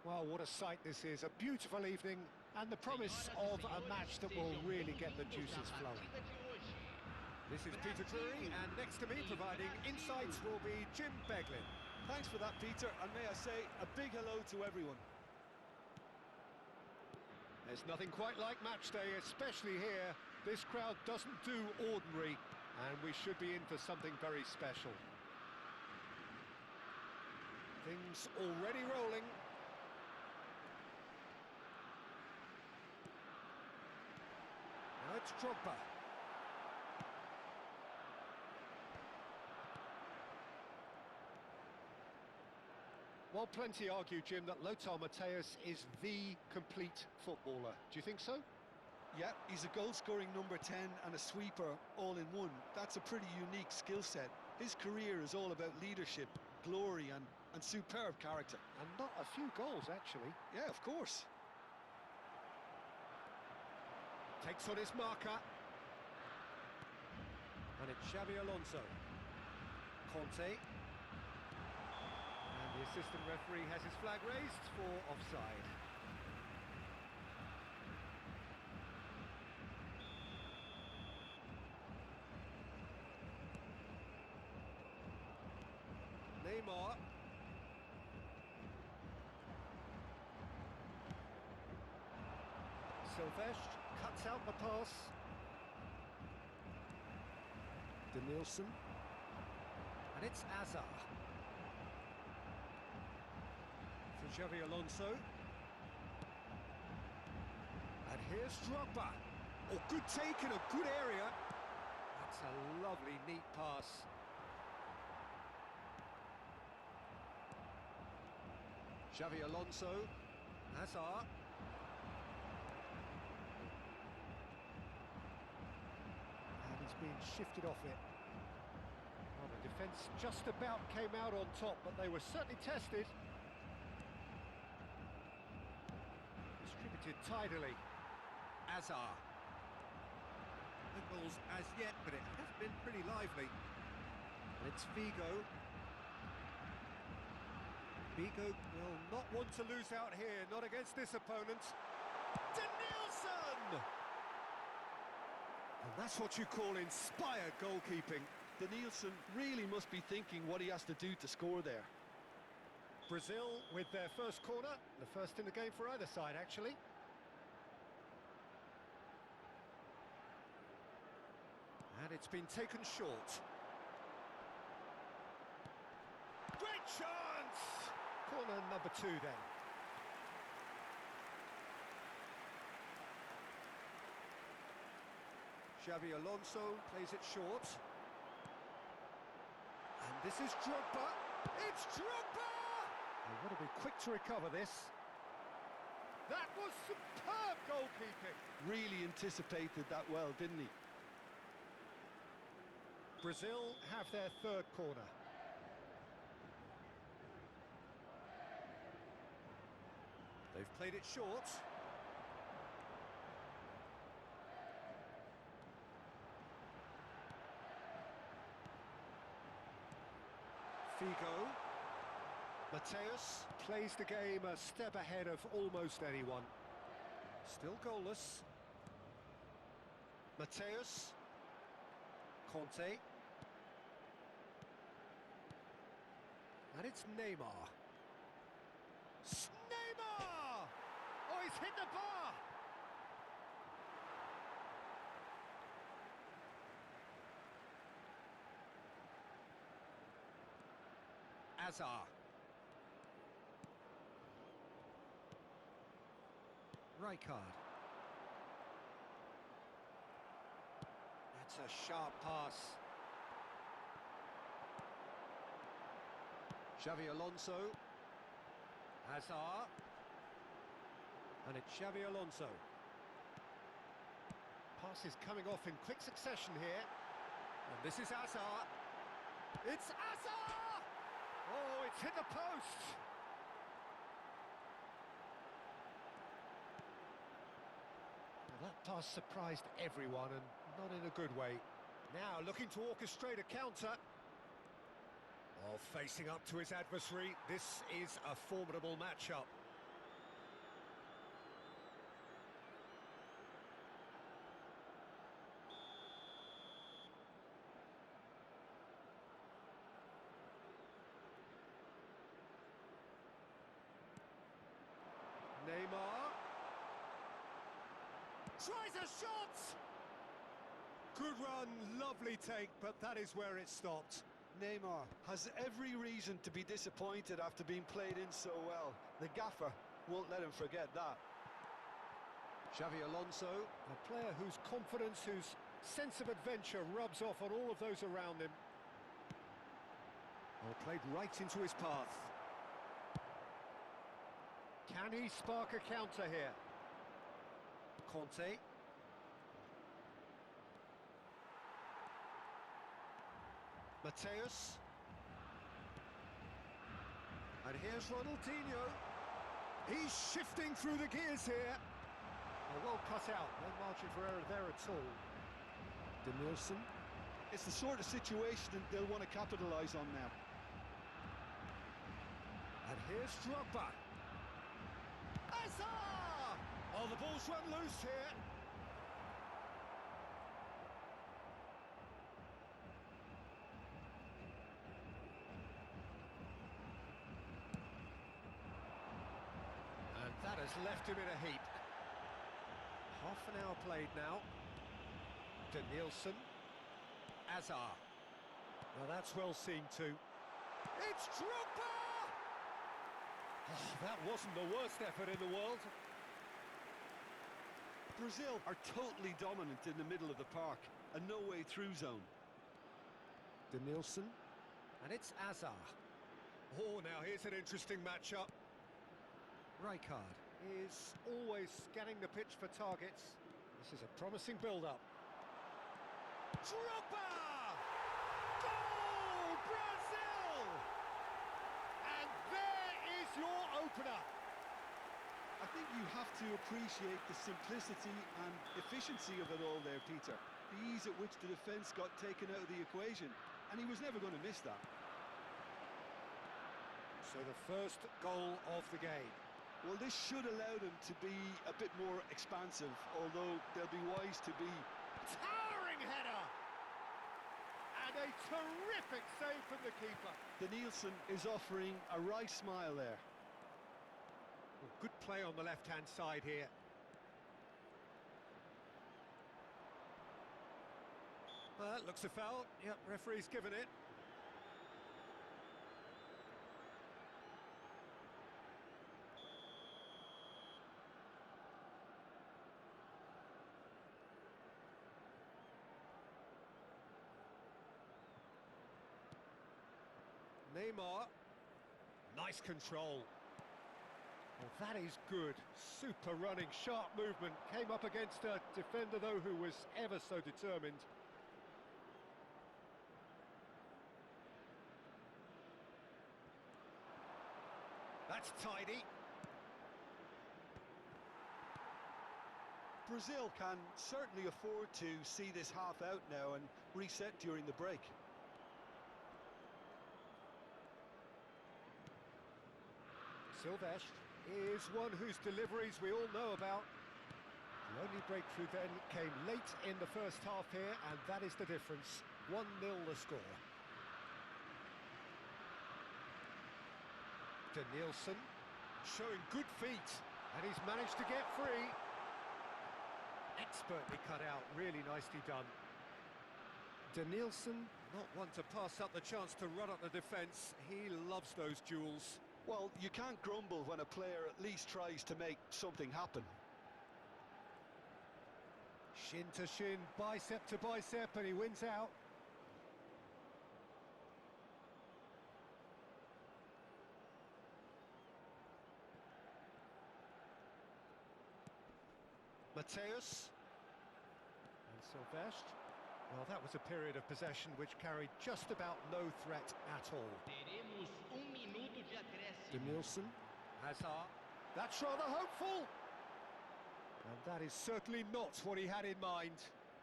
Well, what a sight this is, a beautiful evening and the promise of a match that will really get the juices flowing. This is Peter Drury, and next to me providing insights will be Jim Beglin. Thanks for that, Peter, and may I say a big hello to everyone. There's nothing quite like match day, especially here. This crowd doesn't do ordinary, and we should be in for something very special. Things already rolling. Now it's Drogba. Well, plenty argue, Jim, that Lothar Matthäus is the complete footballer. Do you think so? Yeah, he's a goal-scoring number 10 and a sweeper all in one. That's a pretty unique skill set. His career is all about leadership, glory and superb character. And not a few goals, actually. Yeah, of course. Takes on his marker. And it's Xabi Alonso. Conte. And the assistant referee has his flag raised for offside. Neymar. Silvestre cuts out the pass. Denilson. And it's Azar. For Xabi Alonso. And here's Drogba. Oh, good take in a good area. That's a lovely, neat pass. Xabi Alonso. Hazard. And he's being shifted off it. Well, the defence just about came out on top, but they were certainly tested. Distributed tidily. Azar. No goals as yet, but it has been pretty lively. And it's Figo. Figo will not want to lose out here, not against this opponent. Denilson! And that's what you call inspired goalkeeping. Denilson really must be thinking what he has to do to score there. Brazil with their first corner, the first in the game for either side, actually. And it's been taken short. Great chance! Corner number 2 then. Xabi Alonso plays it short. And this is Drogba. It's Drogba! They've got to be quick to recover this. That was superb goalkeeping. Really anticipated that well, didn't he? Brazil have their third corner. They've played it short. Figo. Matthäus plays the game a step ahead of almost anyone. Still goalless. Matthäus. Conte. And it's Neymar. Neymar! Oh, he's hit the bar! Azar. Rijkaard. That's a sharp pass. Xabi Alonso. Hazard. And it's Xabi Alonso. Passes coming off in quick succession here. And this is Hazard. It's Hazard! Oh, it's hit the post! Well, that pass surprised everyone, and not in a good way. Now looking to orchestrate a counter. While facing up to his adversary, this is a formidable matchup. Tries a shot! Good run, lovely take, but that is where it stopped. Neymar has every reason to be disappointed after being played in so well. The gaffer won't let him forget that. Xavi Alonso, a player whose confidence, whose sense of adventure rubs off on all of those around him. Oh, played right into his path. Can he spark a counter here? Conte. Mateus. And here's Ronaldinho. He's shifting through the gears here. Well cut out, no margin for error there at all. Denilson. It's the sort of situation they'll want to capitalise on now. And here's Drogba. Hazard! Oh, the ball's run loose here. And that has left him in a heap. Half an hour played now. Denilson. Hazard. Well, that's well seen too. It's Drogba! Oh, that wasn't the worst effort in the world. Brazil are totally dominant in the middle of the park, a no-way through zone. Denilson. And it's Hazard. Oh, now here's an interesting matchup. Rijkaard is always scanning the pitch for targets. This is a promising build-up. Drogba! Goal! Brazil! And there is your opener. I think you have to appreciate the simplicity and efficiency of it all there, Peter. The ease at which the defence got taken out of the equation, and he was never going to miss that. So the first goal of the game. Well, this should allow them to be a bit more expansive, although they'll be wise to be. Towering header! And a terrific save from the keeper. Denilson is offering a wry smile there. Well, good play on the left-hand side here. Well, that looks a foul. Yep, referee's given it. Neymar. Nice control. Well, that is good. Super running, sharp movement. Came up against a defender, though, who was ever so determined. That's tidy. Brazil can certainly afford to see this half out now and reset during the break. Silvestre is one whose deliveries we all know about. The only breakthrough then came late in the first half here, and that is the difference. 1-0 the score. Denilson showing good feet, and he's managed to get free. Expertly cut out, really nicely done. Denilson, not one to pass up the chance to run up the defence. He loves those duels. Well, you can't grumble when a player at least tries to make something happen. Shin to shin, bicep to bicep, and he wins out. Mateus. And Silvestre. Well, that was a period of possession which carried just about no threat at all. Denilson. Hazard. That's rather hopeful. And that is certainly not what he had in mind.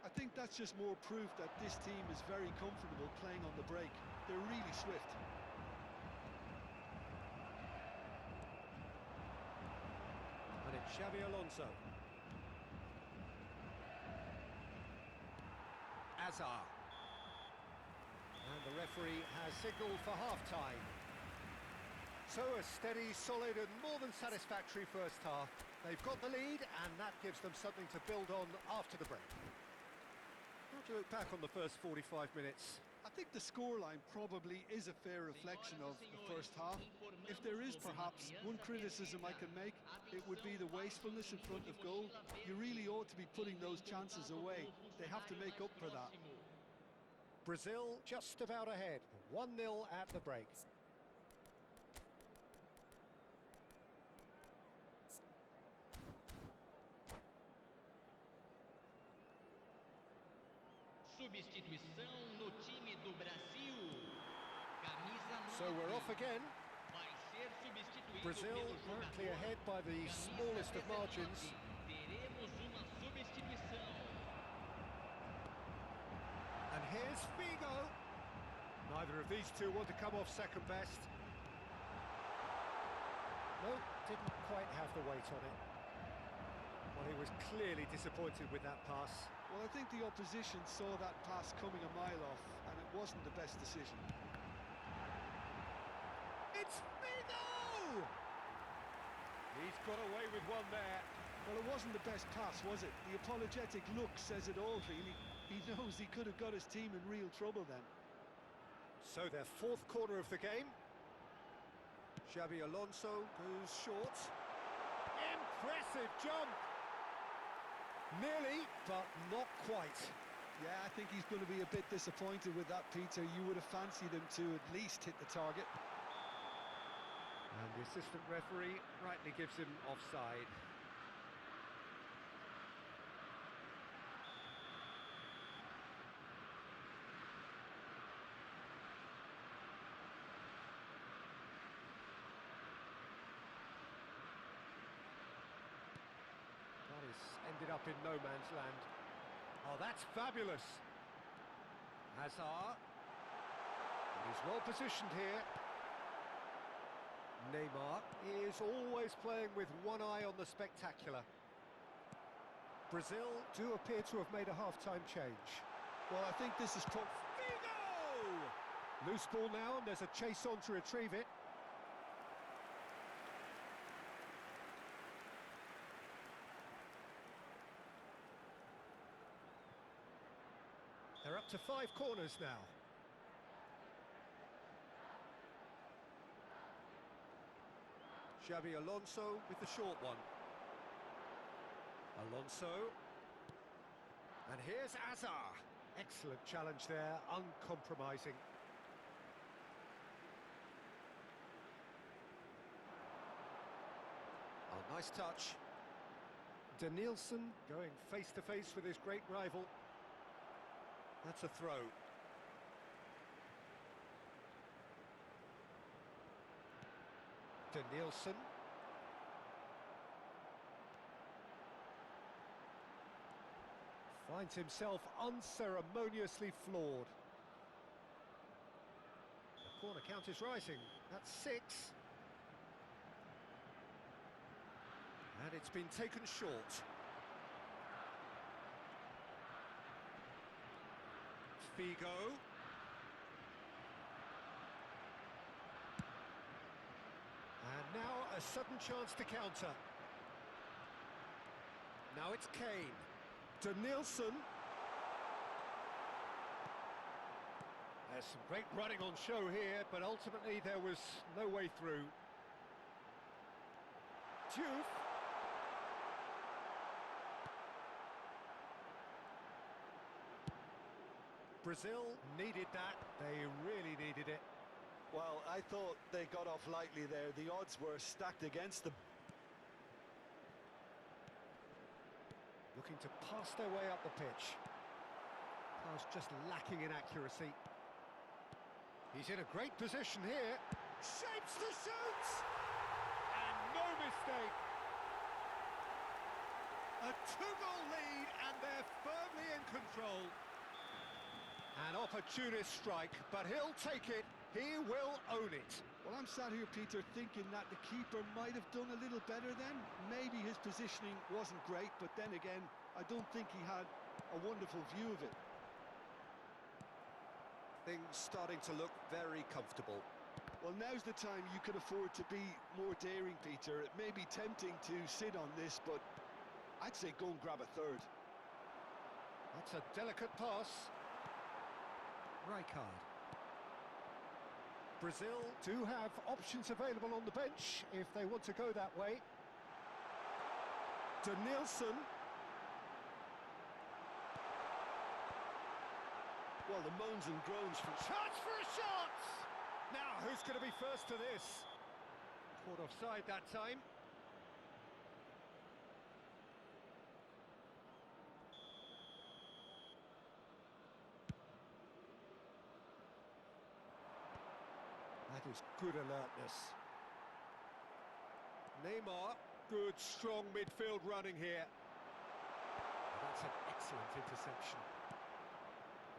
I think that's just more proof that this team is very comfortable playing on the break. They're really swift. And it's Xavi Alonso. Hazard. And the referee has signalled for half-time. So a steady, solid and more than satisfactory first half. They've got the lead, and that gives them something to build on after the break. How do you look back on the first 45 minutes? I think the scoreline probably is a fair reflection of the first half. If there is perhaps one criticism I can make, it would be the wastefulness in front of goal. You really ought to be putting those chances away. They have to make up for that. Brazil just about ahead, 1-0 at the break. Substituição no time do Brasil. Camisa 9. So we're off again. Vai ser substituído Brazil pelo currently jogador. ahead by the smallest of margins. Teremos uma substituição. And here's Figo. Neither of these two want to come off second best. No, didn't quite have the weight on it. Well, he was clearly disappointed with that pass. Well, I think the opposition saw that pass coming a mile off, and it wasn't the best decision. It's Figo! He's got away with one there. Well, it wasn't the best pass, was it? The apologetic look says it all, really. He knows he could have got his team in real trouble then. So their fourth corner of the game. Xabi Alonso goes short. Impressive jump! Nearly, but not quite. Yeah, I think he's going to be a bit disappointed with that, Peter. You would have fancied him to at least hit the target. And the assistant referee rightly gives him offside. That is ended up in no man's land. Oh, that's fabulous. Hazard. He's well positioned here. Neymar is always playing with one eye on the spectacular. Brazil do appear to have made a half-time change. Well, I think this is... Figo! Loose ball now, and there's a chase on to retrieve it. They're up to 5 corners now. Xabi Alonso with the short one. Alonso. And here's Hazard. Excellent challenge there, uncompromising. Oh, nice touch. Danielson going face-to-face with his great rival. That's a throw. Danielson. Finds himself unceremoniously floored. The corner count is rising. That's 6. And it's been taken short. Figo. And now a sudden chance to counter. Now it's Kane. Danielson. There's some great running on show here, but ultimately there was no way through. Diouf. Brazil needed that. They really needed it. Well, I thought they got off lightly there. The odds were stacked against them. Looking to pass their way up the pitch. Pass just lacking in accuracy. He's in a great position here. Shapes the shoots! And no mistake. A 2-goal lead, and they're firmly in control. An opportunist strike, but he'll take it. He will own it. Well, I'm sat here, Peter, thinking that the keeper might have done a little better then. Maybe his positioning wasn't great, but then again, I don't think he had a wonderful view of it. Things starting to look very comfortable. Well, now's the time you can afford to be more daring, Peter. It may be tempting to sit on this, but I'd say go and grab a third. That's a delicate pass. Rijkaard. Brazil do have options available on the bench if they want to go that way. Danielson. Well, the moans and groans from... Chance for a shot! Now, who's going to be first to this? Caught offside that time. That is good alertness. Neymar, good, strong midfield running here. That's an excellent interception.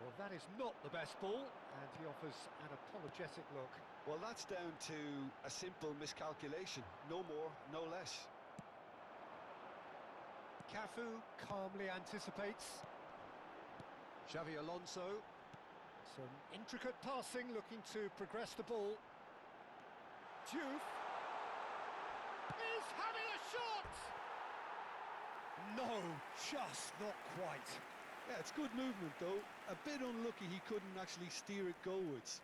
Well, that is not the best ball, and he offers an apologetic look. Well, that's down to a simple miscalculation. No more, no less. Cafu calmly anticipates. Xavi Alonso. Some intricate passing, looking to progress the ball. Diouf is having a shot! No, just not quite. Yeah, it's good movement, though. A bit unlucky he couldn't actually steer it goalwards.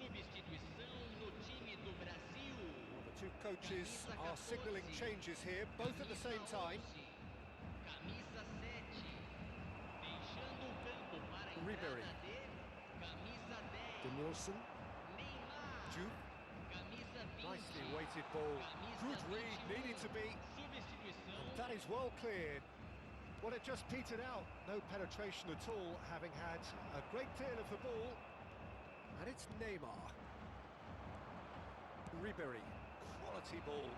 Substituição no time do Brasil. Well, the two coaches are signalling changes here, both at the same time. Camisa 7. Deixando o campo para a Ribery. entrada de camisa 10. Danielson. Neymar. Diouf. Camisa 20. Nicely weighted ball. Camisa Good read, 21. needed to be. Substituição. And that is well cleared. Well, it just petered out. No penetration at all, having had a great deal of the ball. And it's Neymar. Ribery. Quality ball.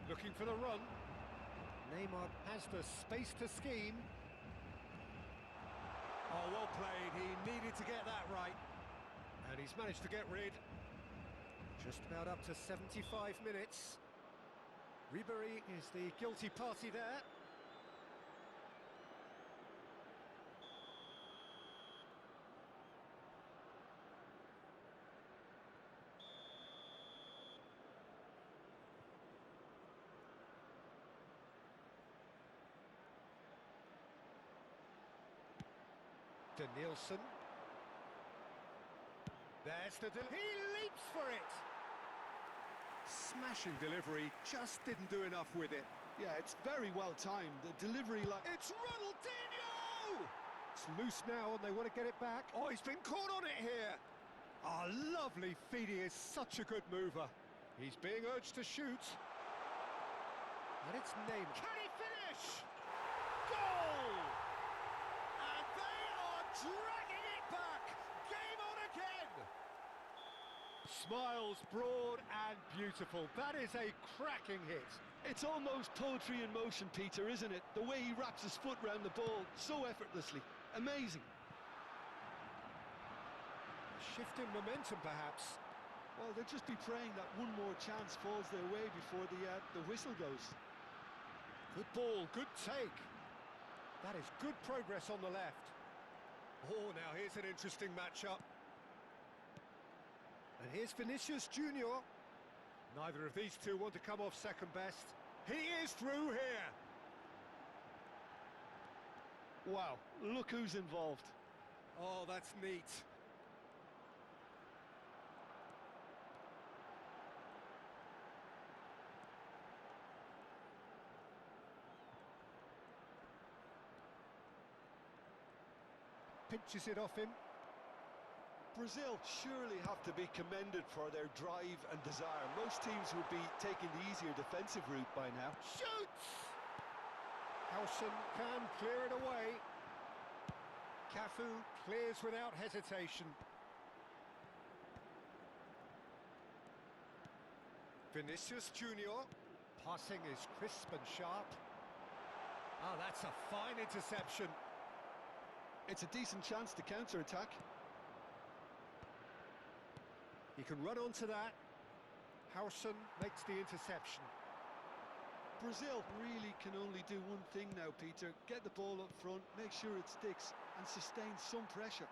Looking for the run. Neymar has the space to scheme. Oh, well played. He needed to get that right. And he's managed to get rid. Just about up to 75 minutes. Ribery is the guilty party there. Danielson. There's the... He leaps for it! Smashing delivery, just didn't do enough with it. Yeah, it's very well timed. The delivery like... It's Ronaldinho! It's loose now and they want to get it back. Oh, he's been caught on it here! Ah, lovely feed. He is such a good mover. He's being urged to shoot. And it's Neymar. Can he finish? Goal! And they are dragging it back! Game on again! Smiles broad and beautiful. That is a cracking hit. It's almost poetry in motion, Peter, isn't it? The way he wraps his foot round the ball so effortlessly. Amazing. Shift in momentum, perhaps. Well, they'll just be praying that one more chance falls their way before the whistle goes. Good ball, good take. That is good progress on the left. Oh, now here's an interesting matchup. And here's Vinicius Junior. Neither of these two want to come off second best. He is through here. Wow, look who's involved. Oh, that's neat. Pinches it off him. Brazil surely have to be commended for their drive and desire. Most teams would be taking the easier defensive route by now. Shoots! Howson can clear it away. Cafu clears without hesitation. Vinicius Junior. Passing is crisp and sharp. Ah, that's a fine interception. It's a decent chance to counter-attack. He can run onto that. Howson makes the interception. Brazil really can only do one thing now, Peter. Get the ball up front, make sure it sticks, and sustain some pressure.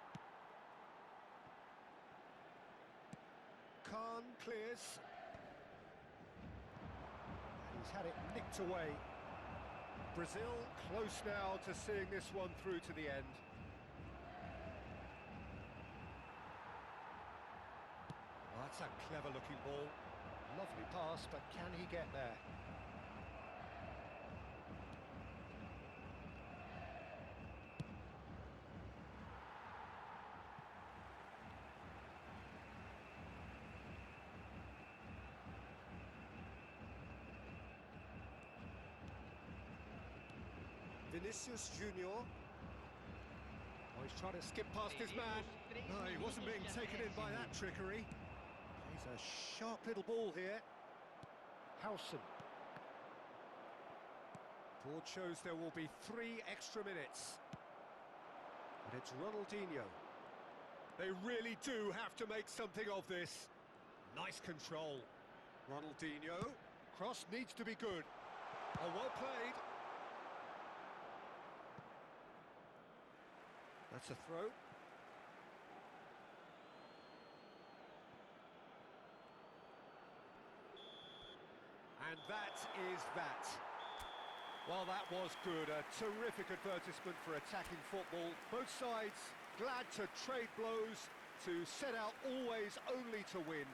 Khan clears. He's had it nicked away. Brazil close now to seeing this one through to the end. Oh, that's a clever-looking ball. Lovely pass, but can he get there? Vinicius Junior. Oh, he's trying to skip past his man. No, he wasn't being taken in by that trickery. He's a sharp little ball here. Howson. Board shows there will be 3 extra minutes. And it's Ronaldinho. They really do have to make something of this. Nice control. Ronaldinho. Cross needs to be good. Oh, well played. That's a throw. And that is that. Well, that was good. A terrific advertisement for attacking football. Both sides glad to trade blows, to set out always only to win.